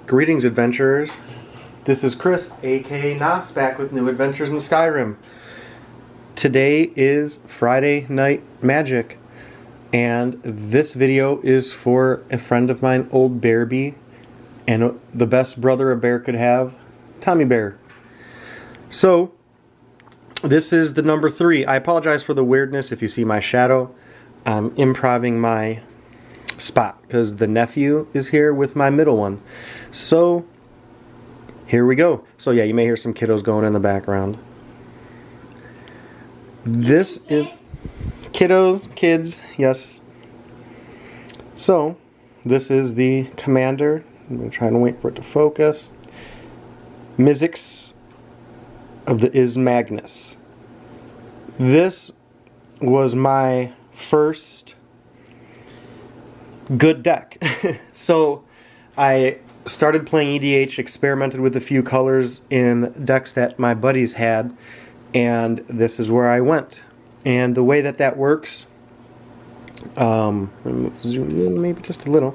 Greetings, adventurers. This is Chris, AKA NAS, back with new adventures in Skyrim. Today is Friday Night Magic, and this video is for a friend of mine, old Bearby, and the best brother a bear could have, Tommy Bear. So, this is the number 3. I apologize for the weirdness if you see my shadow. I'm improvising my spot because the nephew is here with my middle one. So here we go. So yeah, you may hear some kiddos going in the background. This is kids, yes. So this is the commander. I'm trying to wait for it to focus. Mizzix of the Magnus. This was my first good deck. So I started playing EDH, experimented with a few colors in decks that my buddies had, and this is where I went. And the way that works, zoom in maybe just a little,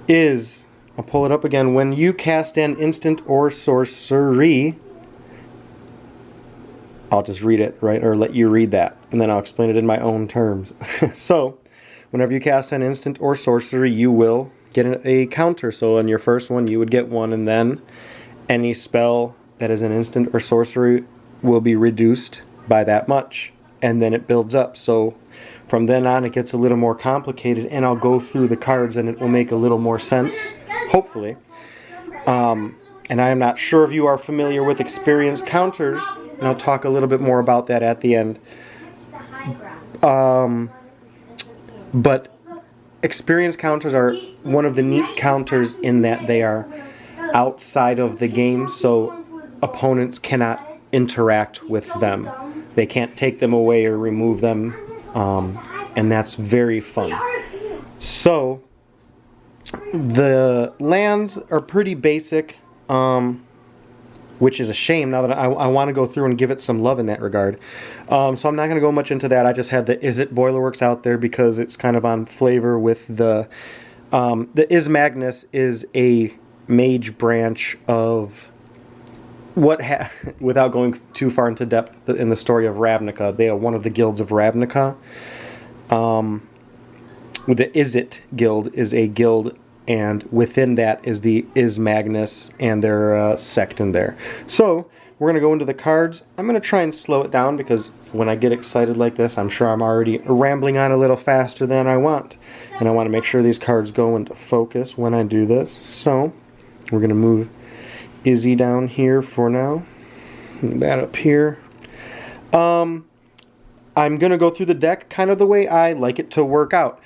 is, I'll pull it up again, when you cast an instant or sorcery, I'll just read it, right, or let you read that, and then I'll explain it in my own terms. So, whenever you cast an instant or sorcery, you will get a counter. So on your first one, you would get 1, and then any spell that is an instant or sorcery will be reduced by that much, and then it builds up. So from then on, it gets a little more complicated, and I'll go through the cards, and it will make a little more sense, hopefully. And I am not sure if you are familiar with experience counters, and I'll talk a little bit more about that at the end. But experience counters are one of the neat counters in that they are outside of the game, so opponents cannot interact with them. They can't take them away or remove them, and that's very fun. So the lands are pretty basic, which is a shame now that I want to go through and give it some love in that regard. So I'm not going to go much into that. I just had the Is It Boilerworks out there because it's kind of on flavor with the Magnus is a mage branch of what without going too far into depth in the story of Ravnica. They are one of the guilds of Ravnica. The Is It guild is a guild, and within that is the Magnus and their sect in there. So we're going to go into the cards. I'm going to try and slow it down because when I get excited like this, I'm sure I'm already rambling on a little faster than I want. And I want to make sure these cards go into focus when I do this. So we're going to move Izzy down here for now. That up here. I'm going to go through the deck kind of the way I like it to work out.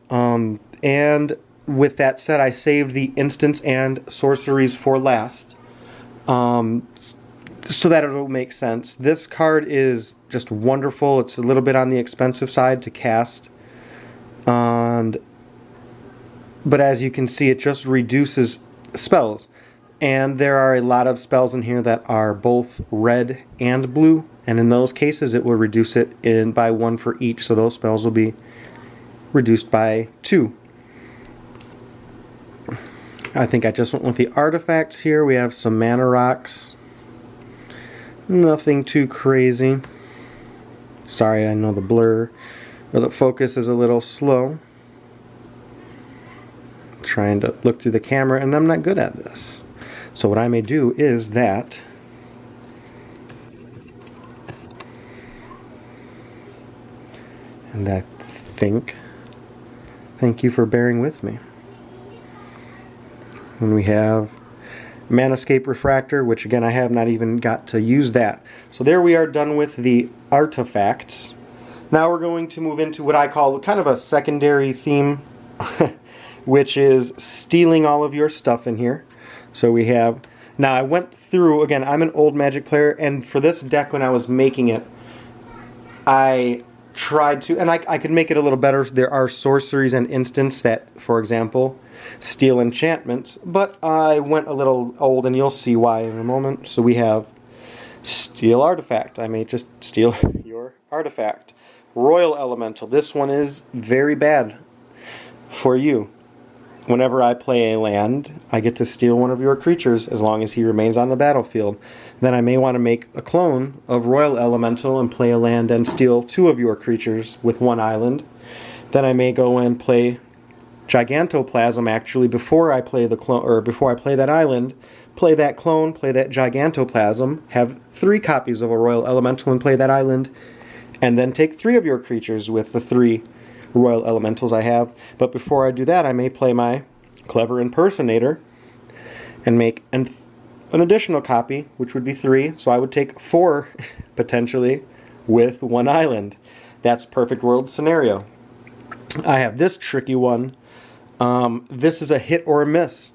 And with that said, I saved the instants and sorceries for last, so that it'll make sense. This card is just wonderful. It's a little bit on the expensive side to cast, but as you can see, it just reduces spells. And there are a lot of spells in here that are both red and blue, and in those cases, it will reduce it by 1 for each. So those spells will be reduced by 2. I think I just went with the artifacts here. We have some mana rocks. Nothing too crazy. Sorry, I know the blur or the focus is a little slow. Trying to look through the camera, and I'm not good at this. So what I may do is that and I think, thank you for bearing with me. And we have Manascape Refractor, which again I have not even got to use that. So there we are, done with the artifacts. Now we're going to move into what I call kind of a secondary theme, which is stealing all of your stuff in here. So we have, now I went through, again, I'm an old Magic player, and for this deck when I was making it, I tried to, and I could make it a little better. There are sorceries and instants that, for example, steal enchantments, but I went a little old, and you'll see why in a moment. So we have Steal Artifact. I may just steal your artifact. Royal Elemental. This one is very bad for you. whenever I play a land, I get to steal one of your creatures as long as he remains on the battlefield. Then I may want to make a clone of Royal Elemental and play a land and steal 2 of your creatures with 1 island. Then I may go and play Gigantoplasm actually before I play the clone, or before I play that island, play that clone, play that Gigantoplasm, have 3 copies of a Royal Elemental and play that island, and then take 3 of your creatures with the 3 Royal Elementals I have. But before I do that, I may play my Clever Impersonator and make an additional copy, which would be 3. So I would take 4, potentially, with 1 island. That's perfect world scenario. I have this tricky one. This is a hit or a miss.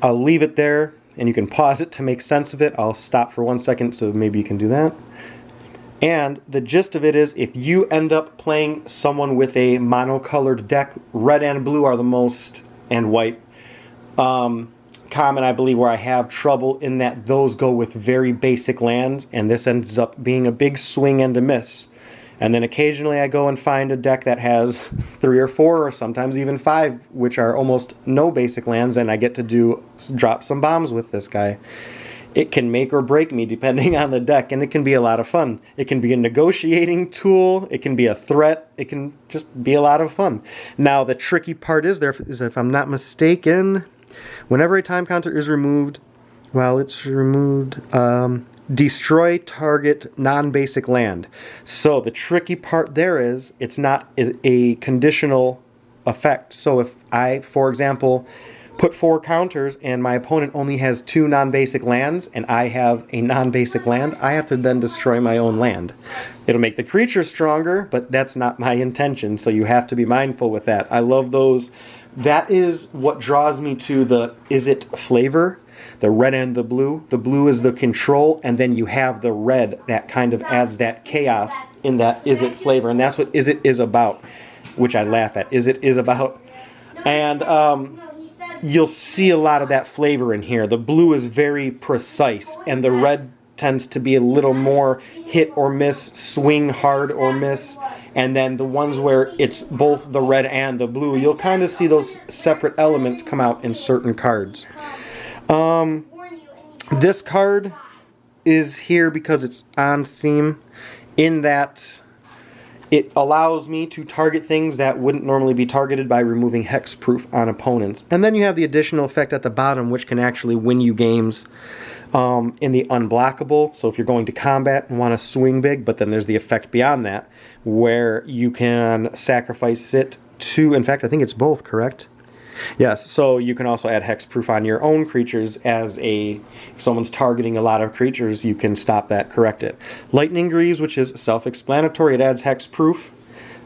I'll leave it there, and you can pause it to make sense of it. I'll stop for 1 second, so maybe you can do that. And the gist of it is, if you end up playing someone with a monocolored deck, red and blue are the most, and white, common, I believe, where I have trouble in that those go with very basic lands, and this ends up being a big swing and a miss. And then occasionally I go and find a deck that has 3 or 4 or sometimes even 5, which are almost no basic lands, and I get to drop some bombs with this guy. It can make or break me depending on the deck, and it can be a lot of fun. It can be a negotiating tool, it can be a threat, it can just be a lot of fun. Now the tricky part is if I'm not mistaken, whenever a time counter is removed, while it's removed, destroy target non-basic land. So the tricky part there is it's not a conditional effect. So if I, for example, put 4 counters and my opponent only has 2 non-basic lands and I have a non-basic land, I have to then destroy my own land. It'll make the creature stronger, but that's not my intention, so you have to be mindful with that. I love those. That is what draws me to the Izzet flavor, the red and the blue. The blue is the control, and then you have the red that kind of adds that chaos in that Izzet flavor, and that's what Izzet is about, which I laugh at. Izzet is about. And you'll see a lot of that flavor in here. The blue is very precise, and the red tends to be a little more hit or miss, swing hard or miss. And then the ones where it's both the red and the blue, you'll kind of see those separate elements come out in certain cards. This card is here because it's on theme, in that it allows me to target things that wouldn't normally be targeted by removing hexproof on opponents. And then you have the additional effect at the bottom, which can actually win you games in the unblockable. So if you're going to combat and want to swing big, but then there's the effect beyond that, where you can sacrifice it to, in fact, I think it's both, correct? Yes, so you can also add hexproof on your own creatures if someone's targeting a lot of creatures, you can stop that, correct it. Lightning Greaves, which is self-explanatory, it adds hexproof.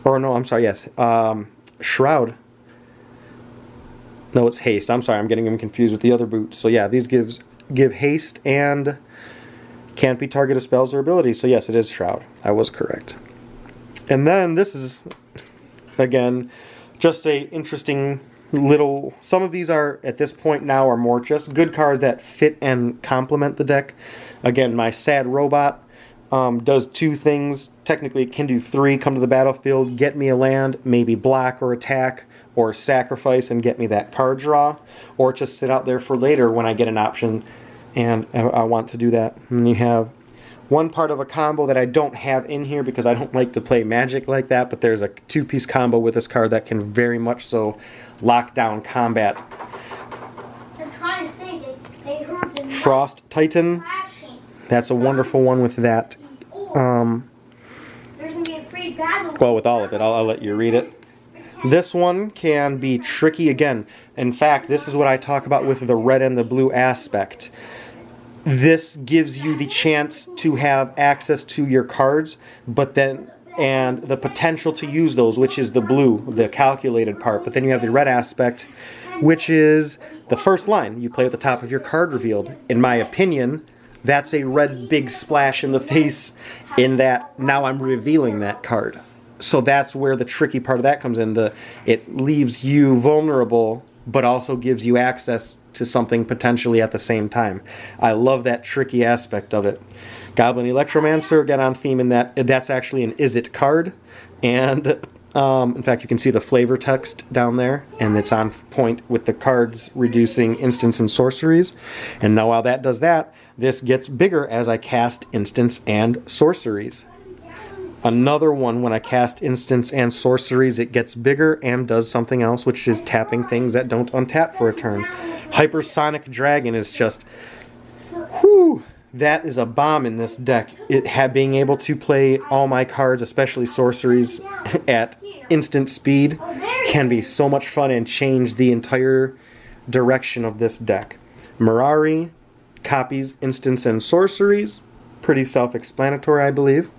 Or no, I'm sorry, yes. Shroud. No, it's haste. I'm sorry, I'm getting them confused with the other boots. So yeah, these give haste and can't be targeted spells or abilities. So yes, it is Shroud. I was correct. And then this is, again, just a interesting little, some of these are at this point now are more just good cards that fit and complement the deck. Again, my Sad Robot does 2 things. Technically it can do 3. Come to the battlefield, get me a land, maybe block or attack or sacrifice and get me that card draw, or just sit out there for later when I get an option and I want to do that. And you have one part of a combo that I don't have in here because I don't like to play Magic like that, but there's a 2-piece combo with this card that can very much so lock down combat. They're trying to say they heard the Frost Titan. That's a wonderful one with that. There's gonna be a free battle. Well, with all of it, I'll let you read it. This one can be tricky again. In fact, this is what I talk about with the red and the blue aspect. This gives you the chance to have access to your cards, but then, and the potential to use those, which is the blue, the calculated part. But then you have the red aspect, which is the first line. You play at the top of your card revealed. In my opinion, that's a red big splash in the face, in that now I'm revealing that card. So that's where the tricky part of that comes in. It leaves you vulnerable, but also gives you access to something potentially at the same time. I love that tricky aspect of it. Goblin Electromancer, again on theme in that that's actually an Izzet card, and In fact, you can see the flavor text down there, and it's on point with the cards reducing instants and sorceries. And now while that does that, this gets bigger as I cast instants and sorceries. Another one, when I cast instants and sorceries, it gets bigger and does something else, which is tapping things that don't untap for a turn. Hypersonic Dragon is just, whew, that is a bomb in this deck. Being able to play all my cards, especially sorceries, at instant speed can be so much fun and change the entire direction of this deck. Mirari copies instants and sorceries. Pretty self-explanatory, I believe.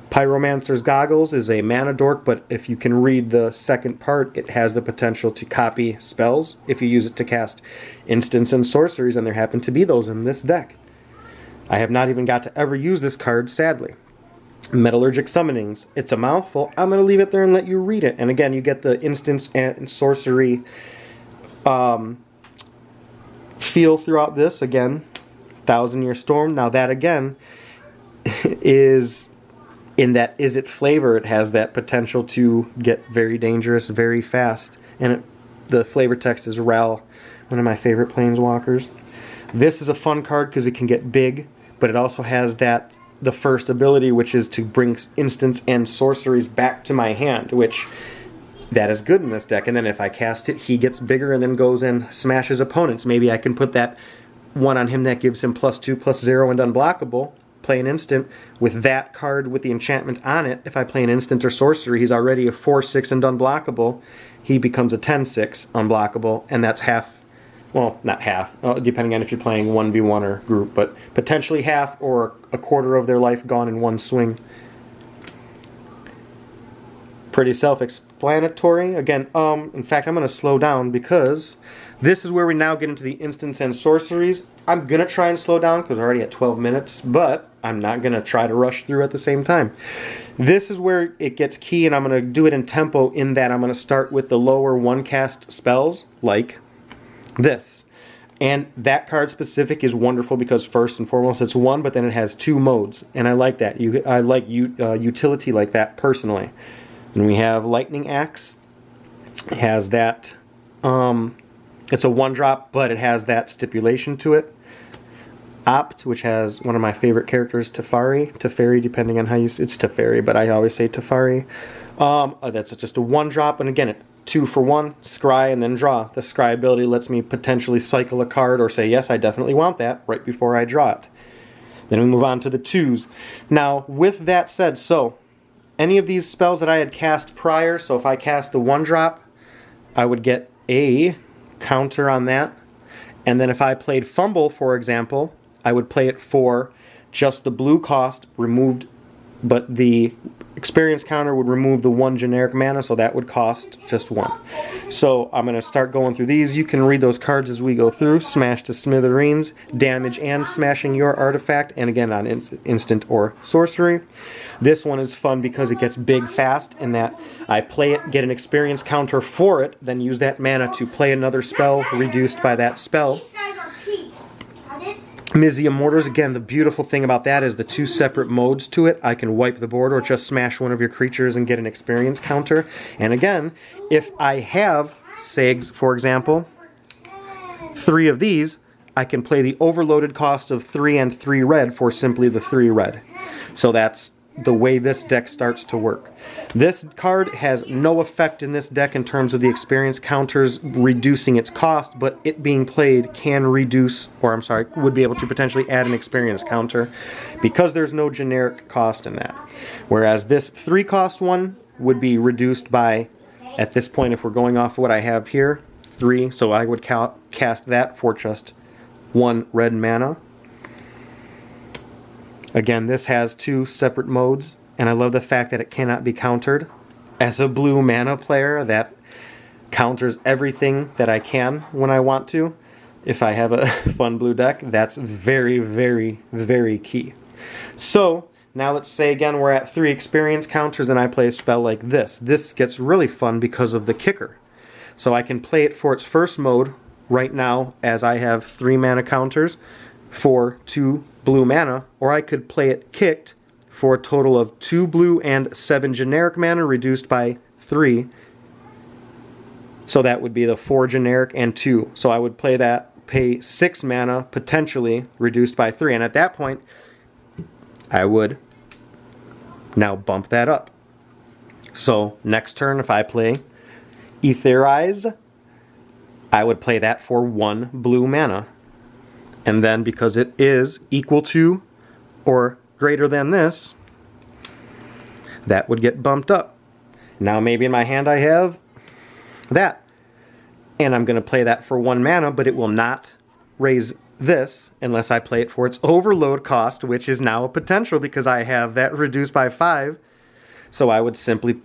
Pyromancer's Goggles is a mana dork, but if you can read the second part, it has the potential to copy spells if you use it to cast instants and sorceries, and there happen to be those in this deck. I have not even got to ever use this card, sadly. Metallurgic Summonings. It's a mouthful. I'm going to leave it there and let you read it. And again, you get the instants and sorcery feel throughout this. Again, 1,000-Year Storm. Now that, again, is... in that is it flavor, it has that potential to get very dangerous very fast. And the flavor text is Ral, one of my favorite planeswalkers. This is a fun card because it can get big, but it also has the first ability, which is to bring instants and sorceries back to my hand, which that is good in this deck. And then if I cast it, he gets bigger and then goes and smashes opponents. Maybe I can put that one on him that gives him +2/+0 and unblockable. Play an instant with that card with the enchantment on it. If I play an instant or sorcery, he's already a 4/6 and unblockable. He becomes a 10/6 unblockable, and that's half, well, not half, depending on if you're playing 1v1 or group, but potentially half or a quarter of their life gone in one swing. Pretty self-explanatory. Again, in fact, I'm going to slow down because this is where we now get into the instants and sorceries. I'm going to try and slow down because we're already at 12 minutes, but I'm not going to try to rush through at the same time. This is where it gets key, and I'm going to do it in tempo in that I'm going to start with the lower one-cast spells, like this. And that card specific is wonderful because first and foremost it's one, but then it has two modes, and I like that. I like utility like that personally. And we have Lightning Axe. It has that... it's a one-drop, but it has that stipulation to it. Opt, which has one of my favorite characters, Teferi, depending on how you... It's Teferi, but I always say Teferi. That's just a one-drop, and again, 2 for 1, scry, and then draw. The scry ability lets me potentially cycle a card or say, yes, I definitely want that, right before I draw it. Then we move on to the 2s. Now, with that said, so, any of these spells that I had cast prior, so if I cast the one-drop, I would get a counter on that. And then if I played Fumble, for example, I would play it for just the blue cost removed, but the experience counter would remove the 1 generic mana, so that would cost just 1. So I'm going to start going through these. You can read those cards as we go through. Smash to Smithereens, damage and smashing your artifact, and again on instant or sorcery. This one is fun because it gets big fast in that I play it, get an experience counter for it, then use that mana to play another spell reduced by that spell. Mizzix Mortars, again, the beautiful thing about that is the 2 separate modes to it. I can wipe the board or just smash one of your creatures and get an experience counter. And again, if I have, say, for example, 3 of these, I can play the overloaded cost of 3 and 3 red for simply the 3 red. So that's the way this deck starts to work. This card has no effect in this deck in terms of the experience counters reducing its cost, but it being played can reduce, or I'm sorry, would be able to potentially add an experience counter because there's no generic cost in that. Whereas this 3 cost one would be reduced by, at this point, if we're going off of what I have here, 3, so I would cast that for just 1 red mana. Again, this has 2 separate modes, and I love the fact that it cannot be countered. As a blue mana player, that counters everything that I can when I want to. If I have a fun blue deck, that's very, very, very key. So, now let's say again we're at 3 experience counters and I play a spell like this. This gets really fun because of the kicker. So I can play it for its first mode right now as I have 3 mana counters for 2 blue mana, or I could play it kicked for a total of 2 blue and 7 generic mana, reduced by 3. So that would be the 4 generic and 2. So I would play that, pay 6 mana, potentially reduced by 3. And at that point, I would now bump that up. So next turn, if I play Etherize, I would play that for 1 blue mana. And then because it is equal to or greater than this, that would get bumped up. Now maybe in my hand I have that. And I'm going to play that for 1 mana, but it will not raise this unless I play it for its overload cost, which is now a potential because I have that reduced by 5. So I would simply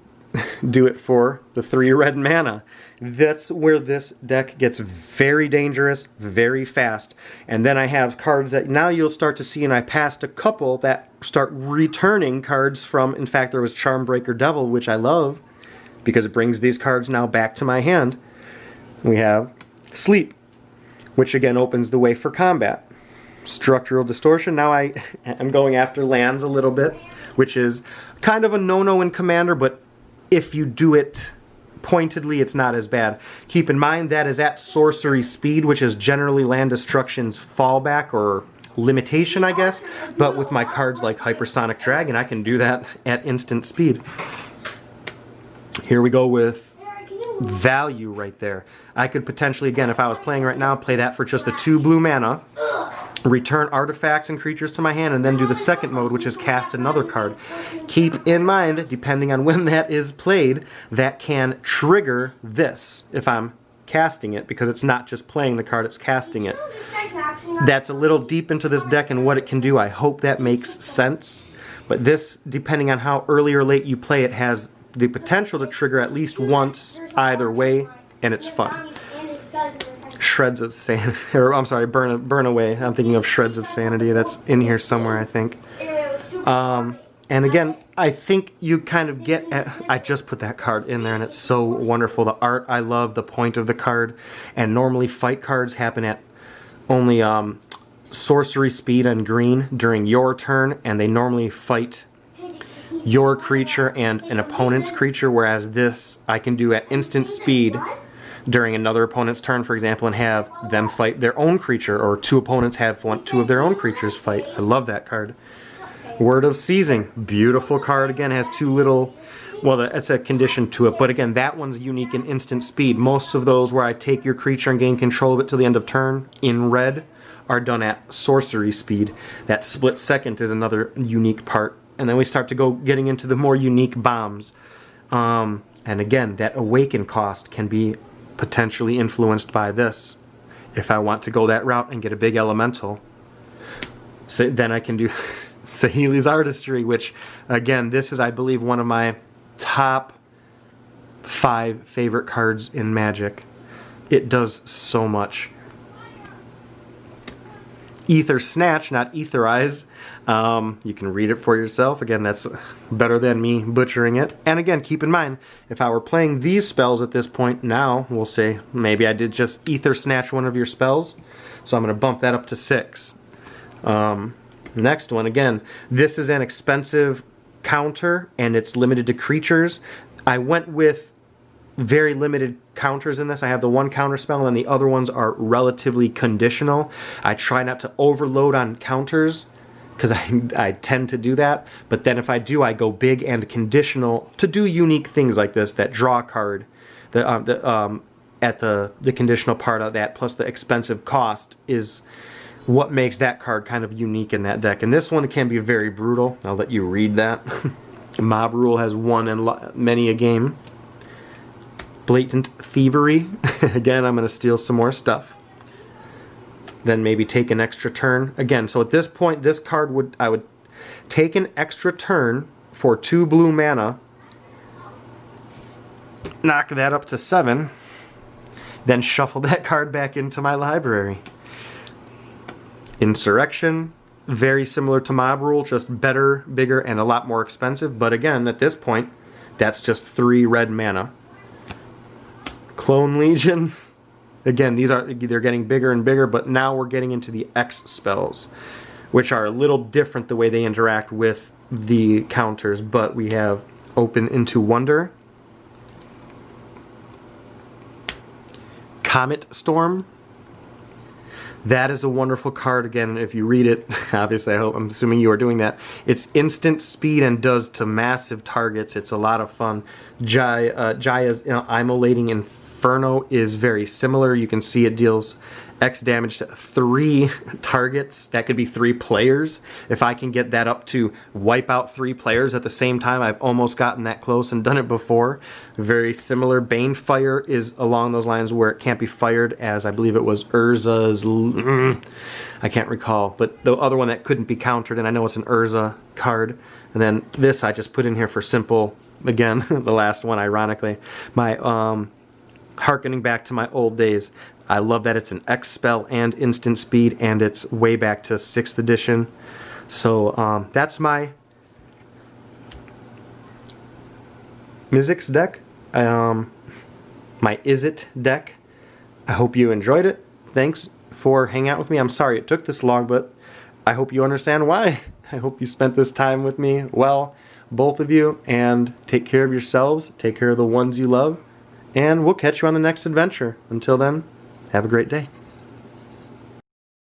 do it for the 3 red mana. That's where this deck gets very dangerous, very fast. And then I have cards that now you'll start to see, and I passed a couple that start returning cards from, in fact, there was Charmbreaker Devil, which I love, because it brings these cards now back to my hand. We have Sleep, which again opens the way for combat. Structural Distortion, now I'm going after lands a little bit, which is kind of a no-no in Commander, but if you do it pointedly, it's not as bad. Keep in mind that is at sorcery speed, which is generally land destruction's fallback or limitation, I guess. But with my cards like Hypersonic Dragon, I can do that at instant speed. Here we go with value right there. I could potentially, again, if I was playing right now, play that for just the 2 blue mana, return artifacts and creatures to my hand, and then do the second mode, which is cast another card. Keep in mind, depending on when that is played, that can trigger this if I'm casting it, because it's not just playing the card, it's casting it. That's a little deep into this deck and what it can do. I hope that makes sense. But this, depending on how early or late you play it, has the potential to trigger at least once either way, and it's fun. Shreds of Sanity, or I'm sorry, Burn Away. I'm thinking of Shreds of Sanity. That's in here somewhere, I think. And again, I think you kind of get at, I just put that card in there and it's so wonderful. The art, I love the point of the card. And normally fight cards happen at only sorcery speed and green during your turn, and they normally fight your creature and an opponent's creature, whereas this I can do at instant speed during another opponent's turn, for example, and have them fight their own creature, or 2 opponents have 2 of their own creatures fight. I love that card. Word of Seizing, beautiful card. Again, has 2 little, well, it's a condition to it, but again, that one's unique in instant speed. Most of those where I take your creature and gain control of it till the end of turn in red are done at sorcery speed. That split second is another unique part. And then we start to go getting into the more unique bombs. And again, that awaken cost can be potentially influenced by this. If I want to go that route and get a big elemental, so then I can do Saheeli's Artistry, which again, this is, I believe, one of my top 5 favorite cards in Magic. It does so much. Ether Snatch, not Etherize. You can read it for yourself. Again, that's better than me butchering it. And again, keep in mind, if I were playing these spells at this point, now we'll say maybe I did just Ether Snatch one of your spells, so I'm going to bump that up to 6. Next one, again, this is an expensive counter and it's limited to creatures. I went with very limited counters in this. I have the 1 counter spell and then the other ones are relatively conditional. I try not to overload on counters because I tend to do that, but then if I do, I go big and conditional to do unique things like this, that draw card, at the conditional part of that, plus the expensive cost is what makes that card kind of unique in that deck. And this one can be very brutal. I'll let you read that. Mob Rule has won in many a game. Blatant Thievery. Again, I'm going to steal some more stuff. Then maybe take an extra turn. Again, so at this point, this card I would take an extra turn for 2 blue mana, knock that up to 7, then shuffle that card back into my library. Insurrection, very similar to Mob Rule, just better, bigger, and a lot more expensive. But again, at this point, that's just 3 red mana. Clone Legion, again, they're getting bigger and bigger, but now we're getting into the X spells. which are a little different the way they interact with the counters, but we have Open into Wonder, Comet Storm. That is a wonderful card. Again, if you read it, obviously I'm assuming you are doing that. It's instant speed and does to massive targets. It's a lot of fun. Jaya's Immolating Inferno is very similar. You can see it deals X damage to 3 targets. That could be 3 players. If I can get that up to wipe out 3 players at the same time, I've almost gotten that close and done it before. Very similar. Banefire is along those lines where it can't be fired, as I believe it was Urza's... I can't recall, but the other one that couldn't be countered, and I know it's an Urza card. And then this I just put in here for simple, again, the last one ironically. My harkening back to my old days. I love that it's an X spell and instant speed, and it's way back to 6th edition. So that's my Mizzix deck, my Is It deck. I hope you enjoyed it. Thanks for hanging out with me. I'm sorry it took this long, but I hope you understand why. I hope you spent this time with me. Well, both of you, and take care of yourselves, take care of the ones you love, and we'll catch you on the next adventure. Until then, have a great day.